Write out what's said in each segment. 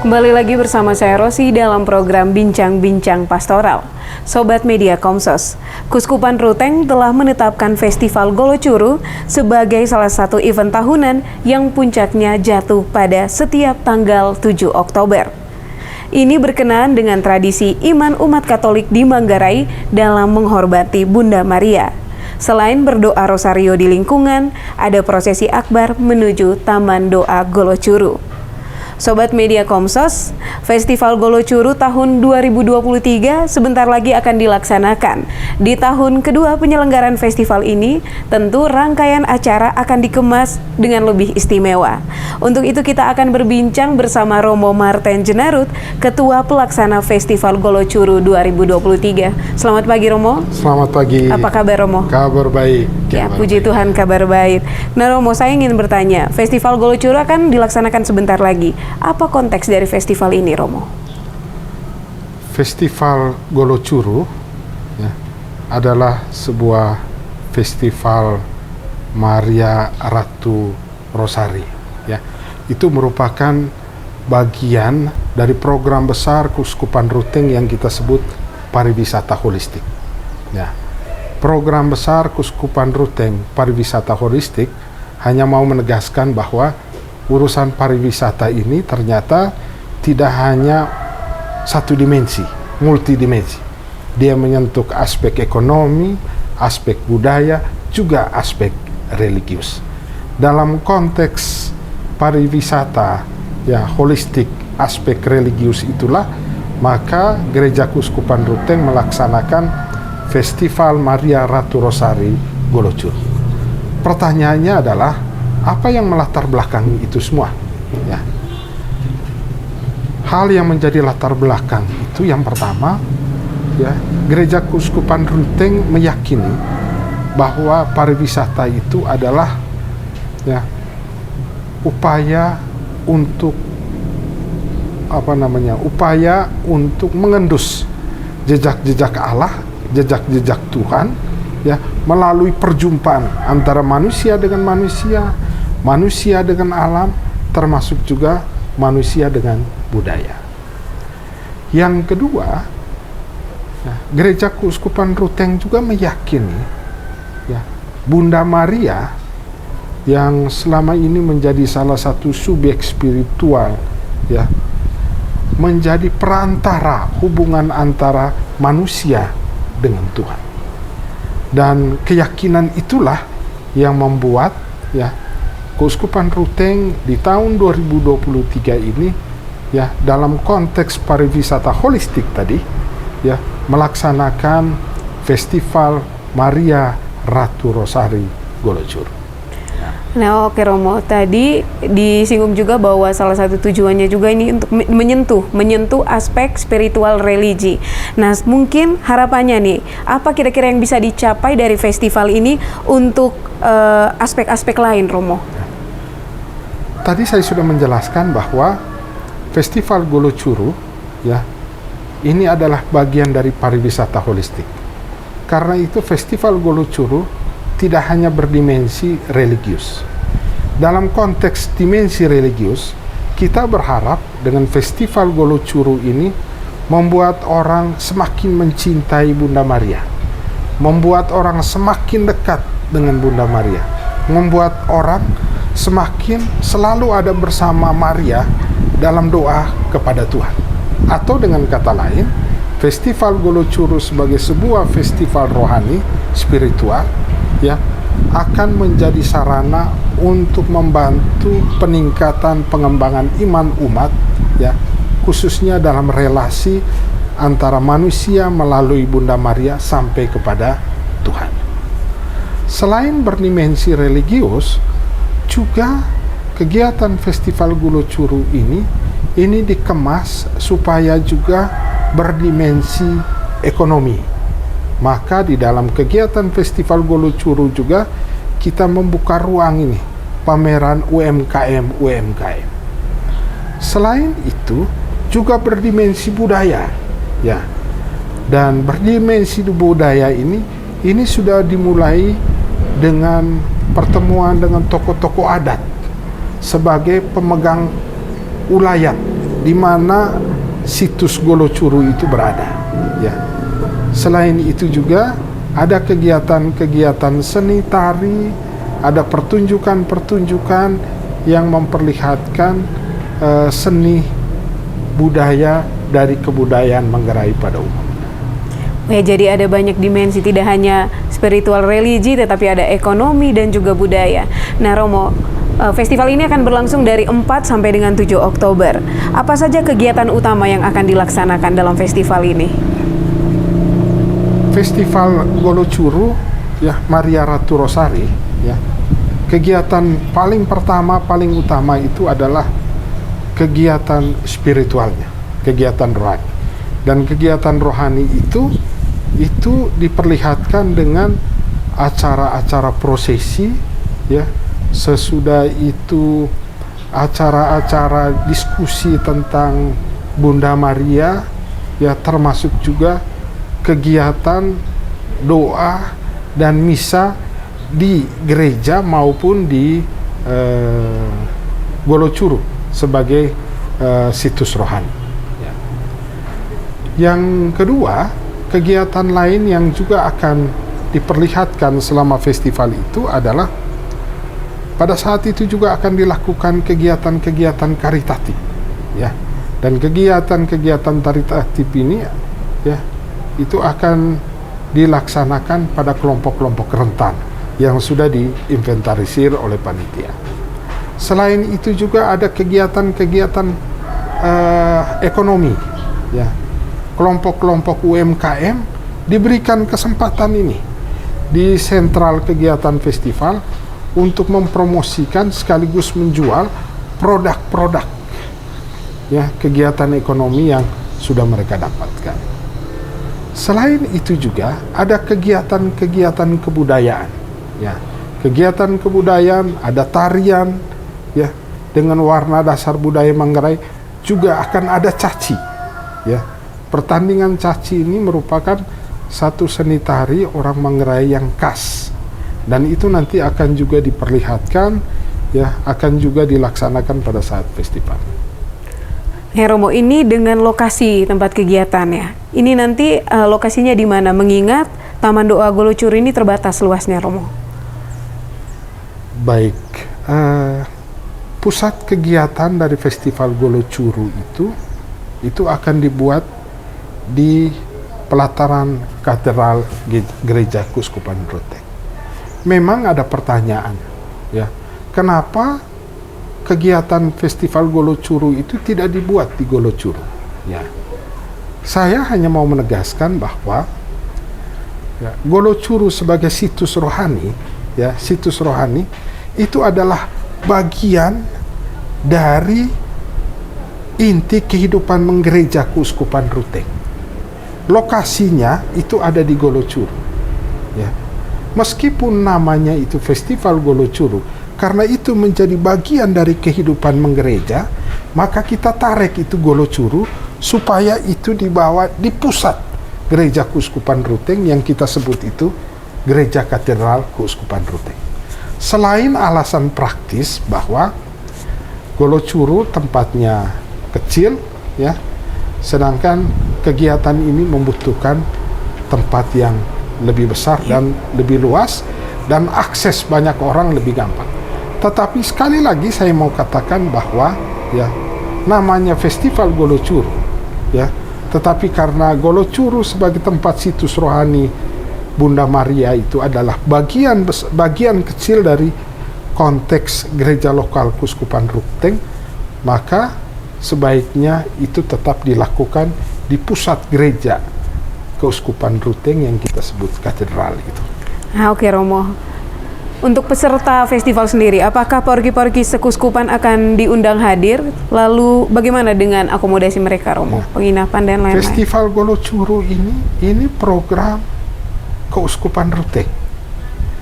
Kembali lagi bersama saya Rosi dalam program Bincang-Bincang Pastoral. Sobat Media Komsos, Kuskupan Ruteng telah menetapkan Festival Golocuru sebagai salah satu event tahunan yang puncaknya jatuh pada setiap tanggal 7 Oktober. Ini berkenaan dengan tradisi iman umat Katolik di Manggarai dalam menghormati Bunda Maria. Selain berdoa rosario di lingkungan, ada prosesi akbar menuju Taman Doa Golocuru. Sobat Media Komsos, Festival Golocuru tahun 2023 sebentar lagi akan dilaksanakan. Di tahun kedua penyelenggaraan festival ini, tentu rangkaian acara akan dikemas dengan lebih istimewa. Untuk itu kita akan berbincang bersama Romo Marten Jenarut, Ketua Pelaksana Festival Golocuru 2023. Selamat pagi Romo. Selamat pagi. Apa kabar Romo? Kabar baik. Ya, puji Tuhan kabar baik. Nah Romo, saya ingin bertanya, Festival Golocuru akan dilaksanakan sebentar lagi. Apa konteks dari festival ini, Romo? Festival Golocuru ya, adalah sebuah festival Maria Ratu Rosari. Ya, itu merupakan bagian dari program besar Kuskupan Ruteng yang kita sebut pariwisata holistik. Ya, program besar Kuskupan Ruteng pariwisata holistik hanya mau menegaskan bahwa urusan pariwisata ini ternyata tidak hanya satu dimensi, multidimensi. Dia menyentuh aspek ekonomi, aspek budaya, juga aspek religius. Dalam konteks pariwisata ya holistik, aspek religius itulah maka Gereja Kuskupan Ruteng melaksanakan Festival Maria Ratu Rosari Golocuru. Pertanyaannya adalah apa yang melatar belakangi itu semua? Ya. Hal yang menjadi latar belakang itu yang pertama, ya, Gereja Kuskupan Ruteng meyakini bahwa pariwisata itu adalah ya upaya untuk upaya untuk mengendus jejak-jejak Allah, jejak-jejak Tuhan, ya, melalui perjumpaan antara manusia dengan manusia, manusia dengan alam, termasuk juga manusia dengan budaya. Yang kedua, ya, Gereja Kuskupan Ruteng juga meyakini ya, Bunda Maria yang selama ini menjadi salah satu subjek spiritual, ya, menjadi perantara hubungan antara manusia dengan Tuhan. Dan keyakinan itulah yang membuat ya Kuskupan Ruteng di tahun 2023 ini ya dalam konteks pariwisata holistik tadi ya melaksanakan Festival Maria Ratu Rosari Golocuru. Nah, oke Romo, tadi disinggung juga bahwa salah satu tujuannya juga ini untuk menyentuh aspek spiritual religi. Nah, mungkin harapannya nih, apa kira-kira yang bisa dicapai dari festival ini untuk aspek-aspek lain, Romo? Tadi saya sudah menjelaskan bahwa Festival Golocuru ya ini adalah bagian dari pariwisata holistik. Karena itu Festival Golocuru tidak hanya berdimensi religius. Dalam konteks dimensi religius, kita berharap dengan Festival Golocuru ini membuat orang semakin mencintai Bunda Maria, membuat orang semakin dekat dengan Bunda Maria, membuat orang semakin selalu ada bersama Maria dalam doa kepada Tuhan. Atau dengan kata lain, Festival Golocuru sebagai sebuah festival rohani, spiritual, ya, akan menjadi sarana untuk membantu peningkatan pengembangan iman umat, ya, khususnya dalam relasi antara manusia melalui Bunda Maria sampai kepada Tuhan. Selain berdimensi religius, juga kegiatan Festival Golocuru ini dikemas supaya juga berdimensi ekonomi. Maka di dalam kegiatan Festival Golocuru juga kita membuka ruang ini, pameran UMKM. Selain itu juga berdimensi budaya, ya. Dan berdimensi budaya ini sudah dimulai dengan pertemuan dengan tokoh-tokoh adat sebagai pemegang ulayat di mana situs Golocuru itu berada. Ya. Selain itu juga ada kegiatan-kegiatan seni tari, ada pertunjukan-pertunjukan yang memperlihatkan seni budaya dari kebudayaan Manggarai pada umumnya. Ya, jadi ada banyak dimensi, tidak hanya spiritual religi, tetapi ada ekonomi dan juga budaya. Nah, Romo, festival ini akan berlangsung dari 4 sampai dengan 7 Oktober. Apa saja kegiatan utama yang akan dilaksanakan dalam festival ini? Festival Golocuru, ya, Maria Ratu Rosari, ya. Kegiatan paling pertama, paling utama itu adalah kegiatan spiritualnya, kegiatan rohani. Dan kegiatan rohani itu diperlihatkan dengan acara-acara prosesi, ya. Sesudah itu acara-acara diskusi tentang Bunda Maria, ya, termasuk juga kegiatan doa dan misa di gereja maupun di Golocuru sebagai situs rohani. Ya. Yang kedua, kegiatan lain yang juga akan diperlihatkan selama festival itu adalah pada saat itu juga akan dilakukan kegiatan-kegiatan karitatif, ya. Dan kegiatan-kegiatan karitatif ini, ya, itu akan dilaksanakan pada kelompok-kelompok rentan yang sudah diinventarisir oleh panitia. Selain itu juga ada kegiatan-kegiatan ekonomi, ya. Kelompok-kelompok UMKM diberikan kesempatan ini di sentral kegiatan festival untuk mempromosikan sekaligus menjual produk-produk, ya, kegiatan ekonomi yang sudah mereka dapatkan. Selain itu juga ada kegiatan-kegiatan kebudayaan, ya. Kegiatan kebudayaan, ada tarian, ya, dengan warna dasar budaya Manggarai, juga akan ada caci, ya. Pertandingan caci ini merupakan satu seni tari orang Manggarai yang khas, dan itu nanti akan juga diperlihatkan, ya, akan juga dilaksanakan pada saat festival. Romo, ini dengan lokasi tempat kegiatannya, ini nanti lokasinya di mana? Mengingat Taman Doa Golocuru ini terbatas luasnya, Romo. Baik, pusat kegiatan dari Festival Golocuru itu akan dibuat di pelataran Katedral Gereja Keuskupan Ruteng. Memang ada pertanyaan, ya, kenapa kegiatan Festival Golocuru itu tidak dibuat di Golocuru? Ya, saya hanya mau menegaskan bahwa, ya, Golocuru sebagai situs rohani, ya, situs rohani itu adalah bagian dari inti kehidupan menggereja Keuskupan Ruteng. Lokasinya itu ada di Golocuru, ya. Meskipun namanya itu Festival Golocuru, karena itu menjadi bagian dari kehidupan menggereja, maka kita tarik itu Golocuru supaya itu dibawa di pusat gereja Keuskupan Ruteng yang kita sebut itu Gereja Katedral Keuskupan Ruteng. Selain alasan praktis bahwa Golocuru tempatnya kecil, ya, sedangkan kegiatan ini membutuhkan tempat yang lebih besar dan lebih luas, dan akses banyak orang lebih gampang. Tetapi sekali lagi saya mau katakan bahwa, ya, namanya Festival Golocuru, ya, tetapi karena Golocuru sebagai tempat situs rohani Bunda Maria itu adalah bagian kecil dari konteks gereja lokal Keuskupan Ruteng, maka sebaiknya itu tetap dilakukan di pusat gereja Keuskupan Ruteng yang kita sebut katedral gitu. Oke, Romo. Untuk peserta festival sendiri, apakah porki-porki sekuskupan akan diundang hadir? Lalu bagaimana dengan akomodasi mereka, Romo? Ya. Penginapan dan lain-lain. Festival Golocuru ini program Keuskupan Ruteng.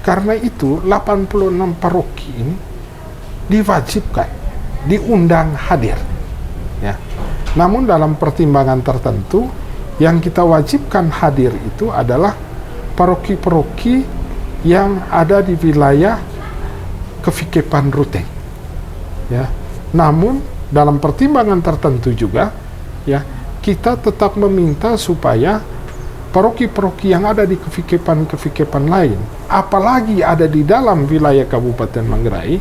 Karena itu 86 paroki ini diwajibkan diundang hadir, ya. Namun dalam pertimbangan tertentu yang kita wajibkan hadir itu adalah paroki-paroki yang ada di wilayah Kevikepan Ruteng, ya. Namun dalam pertimbangan tertentu juga, ya, kita tetap meminta supaya paroki-paroki yang ada di kefikepan lain, apalagi ada di dalam wilayah Kabupaten Manggarai,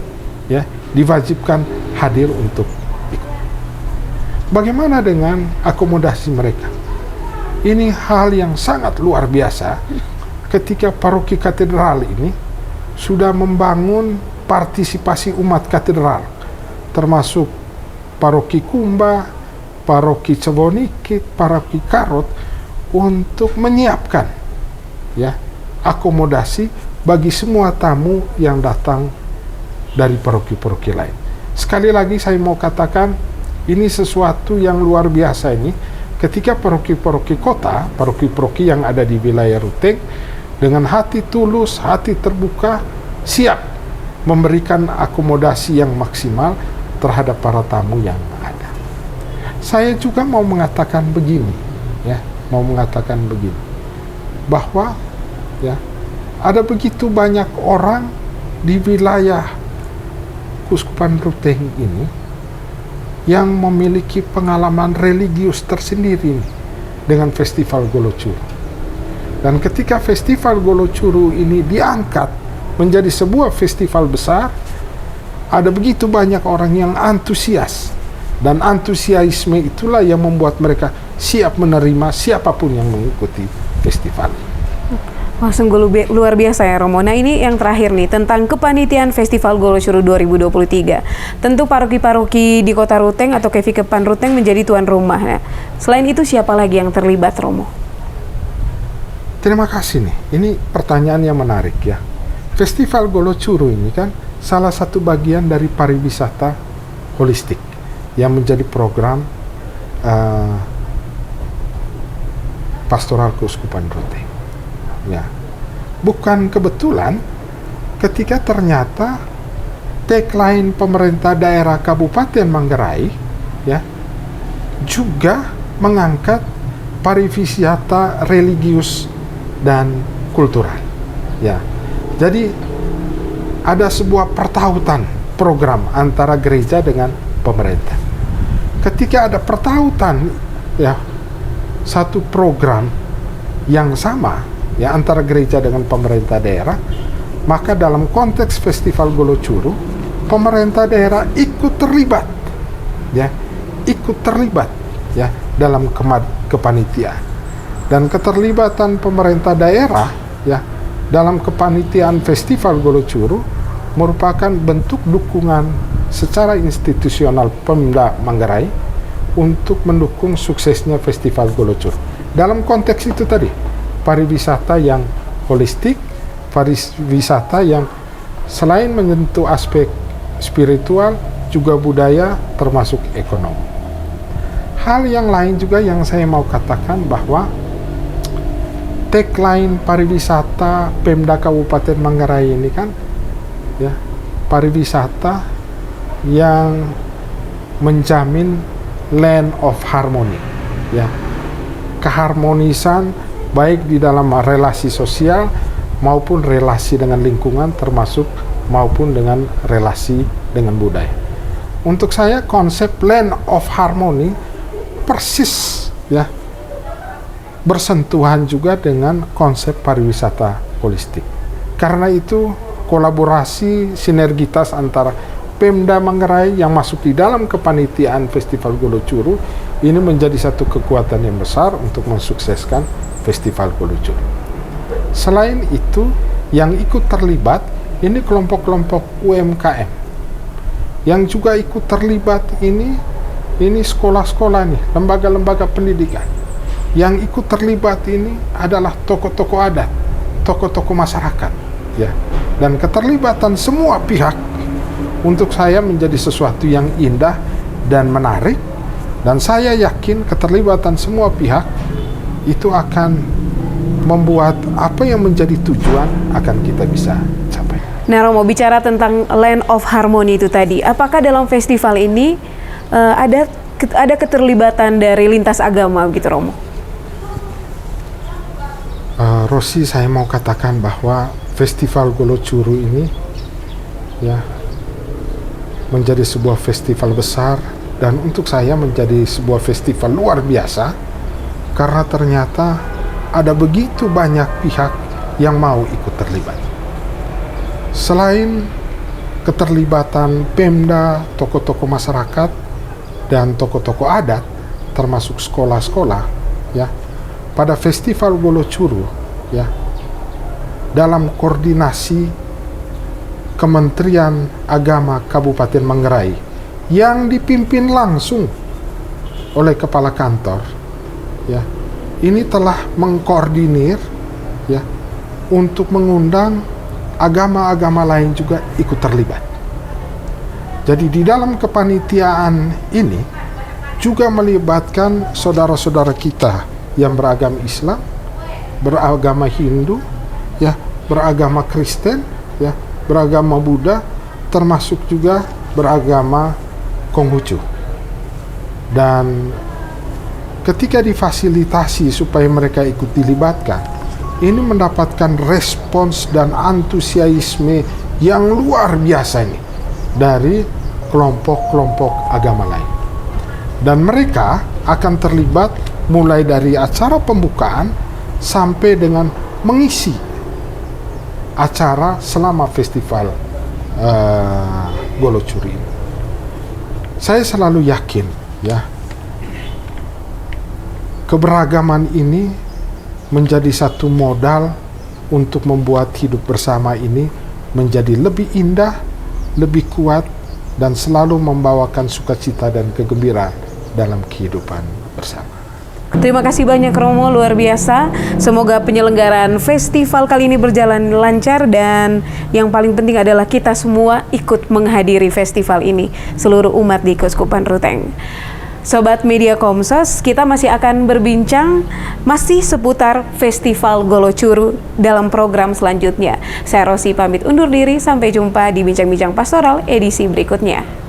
ya, diwajibkan hadir untuk ikut. Bagaimana dengan akomodasi mereka? Ini hal yang sangat luar biasa ketika paroki katedral ini sudah membangun partisipasi umat katedral, termasuk paroki Kumba, paroki Ceboniki, paroki Karot, untuk menyiapkan, ya, akomodasi bagi semua tamu yang datang dari paroki-paroki lain. Sekali lagi saya mau katakan, ini sesuatu yang luar biasa ini, ketika paroki-paroki kota, paroki-paroki yang ada di wilayah Ruteng, dengan hati tulus, hati terbuka, siap memberikan akomodasi yang maksimal terhadap para tamu yang ada. Saya juga mau mengatakan begini, ya, bahwa, ya, ada begitu banyak orang di wilayah Kuskupan Ruteng ini yang memiliki pengalaman religius tersendiri dengan Festival Golocuru. Dan ketika Festival Golocuru ini diangkat menjadi sebuah festival besar, ada begitu banyak orang yang antusias, dan antusiasme itulah yang membuat mereka siap menerima siapapun yang mengikuti festival. Wah, sungguh luar biasa ya Romo. Nah, ini yang terakhir nih tentang kepanitiaan Festival Golocuru 2023. Tentu paroki-paroki di Kota Ruteng atau Kefikepan Ruteng menjadi tuan rumah. Nah, selain itu siapa lagi yang terlibat, Romo? Terima kasih nih. Ini pertanyaan yang menarik ya. Festival Golocuru ini kan salah satu bagian dari pariwisata holistik yang menjadi program pastoral Keuskupan Ruteng. Ya, bukan kebetulan ketika ternyata tagline pemerintah daerah Kabupaten Manggarai, ya, juga mengangkat pariwisata religius dan kultural. Ya, jadi ada sebuah pertautan program antara gereja dengan pemerintah. Ketika ada pertautan, ya, satu program yang sama, ya, antara gereja dengan pemerintah daerah, maka dalam konteks Festival Golocuru, pemerintah daerah ikut terlibat, ya, dalam kepanitiaan. Dan keterlibatan pemerintah daerah, ya, dalam kepanitiaan Festival Golocuru merupakan bentuk dukungan secara institusional Pemda Manggarai untuk mendukung suksesnya Festival Golocuru. Dalam konteks itu tadi, pariwisata yang holistik, pariwisata yang selain menyentuh aspek spiritual, juga budaya, termasuk ekonomi. Hal yang lain juga yang saya mau katakan bahwa tagline pariwisata Pemda Kabupaten Manggarai ini kan, ya, pariwisata yang menjamin land of harmony, ya, keharmonisan baik di dalam relasi sosial maupun relasi dengan lingkungan, termasuk maupun dengan relasi dengan budaya. Untuk saya konsep land of harmony persis, ya, bersentuhan juga dengan konsep pariwisata holistik. Karena itu kolaborasi sinergitas antara Pemda Manggarai yang masuk di dalam kepanitiaan Festival Golocuru ini menjadi satu kekuatan yang besar untuk mensukseskan Festival Golocuru. Selain itu, yang ikut terlibat ini kelompok-kelompok UMKM. Yang juga ikut terlibat ini sekolah-sekolah nih, lembaga-lembaga pendidikan. Yang ikut terlibat ini adalah tokoh-tokoh adat, tokoh-tokoh masyarakat, ya. Dan keterlibatan semua pihak untuk saya menjadi sesuatu yang indah dan menarik, dan saya yakin keterlibatan semua pihak itu akan membuat apa yang menjadi tujuan akan kita bisa capai. Nah, Romo, bicara tentang Land of Harmony itu tadi, apakah dalam festival ini ada keterlibatan dari lintas agama gitu, Romo? Rosi, saya mau katakan bahwa Festival Golocuru ini, ya, menjadi sebuah festival besar dan untuk saya menjadi sebuah festival luar biasa karena ternyata ada begitu banyak pihak yang mau ikut terlibat. Selain keterlibatan Pemda, tokoh-tokoh masyarakat, dan tokoh-tokoh adat, termasuk sekolah-sekolah, ya, pada Festival Golocuru, ya, dalam koordinasi Kementerian Agama Kabupaten Manggarai yang dipimpin langsung oleh kepala kantor, ya, ini telah mengkoordinir, ya, untuk mengundang agama-agama lain juga ikut terlibat. Jadi di dalam kepanitiaan ini juga melibatkan saudara-saudara kita yang beragama Islam, beragama Hindu, ya, beragama Kristen, ya, beragama Buddha, termasuk juga beragama Konghucu. Dan ketika difasilitasi supaya mereka ikut dilibatkan, ini mendapatkan respons dan antusiasme yang luar biasa ini dari kelompok-kelompok agama lain. Dan mereka akan terlibat mulai dari acara pembukaan sampai dengan mengisi acara selama festival Golocuru ini. Saya selalu yakin, ya, keberagaman ini menjadi satu modal untuk membuat hidup bersama ini menjadi lebih indah, lebih kuat, dan selalu membawakan sukacita dan kegembiraan dalam kehidupan bersama. Terima kasih banyak Romo, luar biasa. Semoga penyelenggaraan festival kali ini berjalan lancar dan yang paling penting adalah kita semua ikut menghadiri festival ini, seluruh umat di Keuskupan Ruteng. Sobat Media Komsos, kita masih akan berbincang masih seputar Festival Golocuru dalam program selanjutnya. Saya Rosi pamit undur diri, sampai jumpa di Bincang-Bincang Pastoral edisi berikutnya.